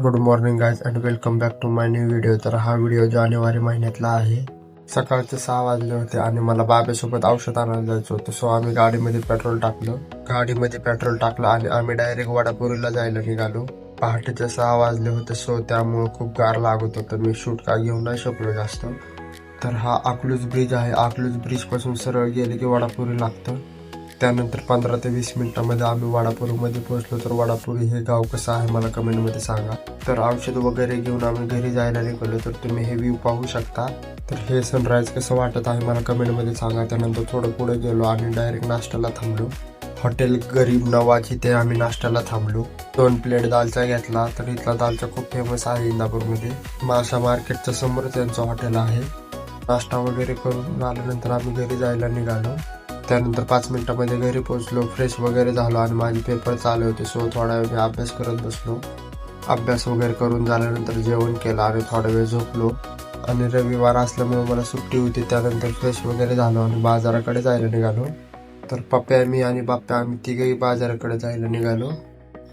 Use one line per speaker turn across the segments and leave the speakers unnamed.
Good morning guys and welcome back to my new video. तर हा video जानेवारी महिन्यातला आहे। सकाळचे 6 वाजले होते आणि मला बाबेसोबत औषध आणायला जायचं होतं। सो आम्ही गाडीमध्ये पेट्रोल टाकलं आणि आम्ही डायरेक्ट वडापुरीला जायला निघालो। पहाटेचे 6 वाजले होते, सो त्यामुळे खूप गार लागत होतं। मी शूट का घेऊ नाही शकलो जास्त। तर हा अकलूज ब्रिज आहे। अकलूज ब्रिज पासून सरळ गेले की वडापुरी लागतं। त्यानंतर 15 ते 20 मिनिटांमध्ये आम्ही वडापुरीमध्ये पोहोचलो। तर वडापुरी हे गाव कसं आहे मला कमेंटमध्ये सांगा। तर औषध वगैरे घेऊन आम्ही घरी जायला निघालो। तर तुम्ही हे व्ह्यू पाहू शकता। तर हे सनराईज कसं वाटत आहे मला कमेंटमध्ये सांगा। त्यानंतर थोडं पुढे गेलो आणि डायरेक्ट नाश्त्याला थांबलो। हॉटेल गरीब नवाज इथे आम्ही नाश्त्याला थांबलो। 2 प्लेट दालचा घेतला। तर इथला दालचा खूप फेमस आहे इंदापूरमध्ये। माशा मार्केटच्या समोर त्यांचं हॉटेल आहे। नाश्ता वगैरे करून झाल्यानंतर आम्ही घरी जायला निघालो। त्यानंतर 5 मिनिटांमध्ये घरी पोहोचलो, फ्रेश वगैरे झालो आणि माझे पेपर चालू होते। सो थोडा वेळ मी अभ्यास करत बसलो। अभ्यास वगैरे करून झाल्यानंतर जेवण केलं आणि थोडा वेळ झोपलो। आणि रविवार असल्यामुळे मला सुट्टी होती। त्यानंतर फ्रेश वगैरे झालो आणि बाजाराकडे जायला निघालो। तर पप्प्या, मी आणि बाप्प्या आम्ही तिघही बाजाराकडे जायला निघालो।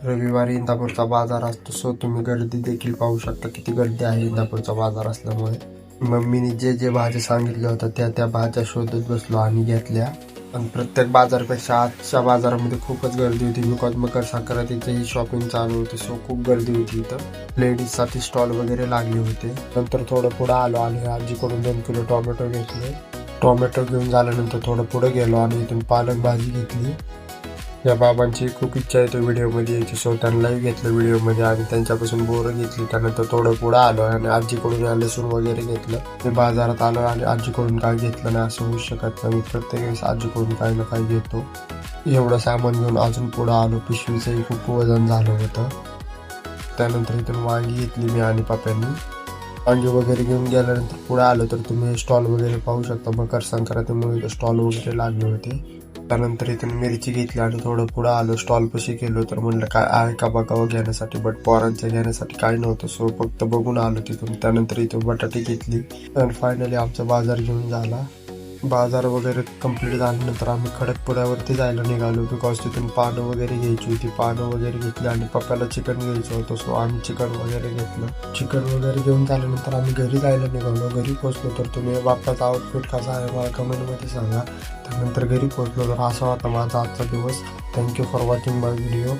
रविवारी इंदापूरचा बाजार असतो, सो तुम्ही गर्दी देखील पाहू शकता किती गर्दी आहे इंदापूरचा बाजार असल्यामुळे। मम्मीने जे जे भाज्या सांगितल्या होत्या त्या भाज्या शोधत बसलो आणि घेतल्या। पण प्रत्येक बाजारपेक्षा आजच्या बाजारामध्ये खूपच गर्दी होती, बिकॉज मकर संक्रांतीची शॉपिंग चालू होती। सो खूप गर्दी होती इथं। लेडीजसाठी स्टॉल वगैरे लागले होते। नंतर थोडं पुढे आलो आणि आजीकडून 2 किलो टोमॅटो घेतले। टोमॅटो घेऊन झाल्यानंतर थोडं पुढे गेलो आणि इथून पालक भाजी घेतली। या बाबांची खूप इच्छा आहे तो व्हिडिओमध्ये यायची, सो त्यांनाही घेतलं व्हिडिओमध्ये आणि त्यांच्यापासून बोरं घेतली। त्यानंतर थोडं पुढे आलो आणि आजीकडून लसूण वगैरे घेतलं। मी बाजारात आलो आणि आजीकडून काय घेतलं नाही असं होऊ शकत नाही। मी प्रत्येक वेळेस आजीकडून काही ना काही घेतो। एवढं सामान घेऊन अजून पुढे आलो। पिशवीचंही खूप वजन झालं होतं। त्यानंतर इथून वांगी घेतली मी आणि पप्प्यांनी। वांगी वगैरे घेऊन गेल्यानंतर पुढे आलो तर तुम्ही स्टॉल वगैरे पाहू शकता। मकर संक्रांतीमुळे स्टॉल वगैरे लागले होते। त्यानंतर इथून मिरची घेतली आणि थोडं पुढे आलो, स्टॉल पाशी गेलो। तर म्हणलं काय आहे का बघावं घेण्यासाठी, बट पोरांच्या घेण्यासाठी काही नव्हतं, सो फक्त बघून आलो तिथून। त्यानंतर इथून बटाटे घेतली आणि फायनली आमचा बाजार घेऊन झाला। बाजार वगैरे कंप्लीट झाल्यानंतर आम्ही खडकपुऱ्यावरती जायला निघालो, बिकॉज तिथून पानं वगैरे घ्यायची होती। पानं वगैरे घेतली आणि पप्पाला चिकन घ्यायचं होतं, सो आम्ही चिकन वगैरे घेतलं। चिकन वगैरे घेऊन झाल्यानंतर आम्ही घरी जायला निघालो। घरी पोहोचलो तर तुम्ही बाप्पाचा आउटफिट कसा आहे मला कमेंटमध्ये सांगा। त्यानंतर घरी पोहोचलो तर असा होता माझा आजचा दिवस। Thank you for watching my video.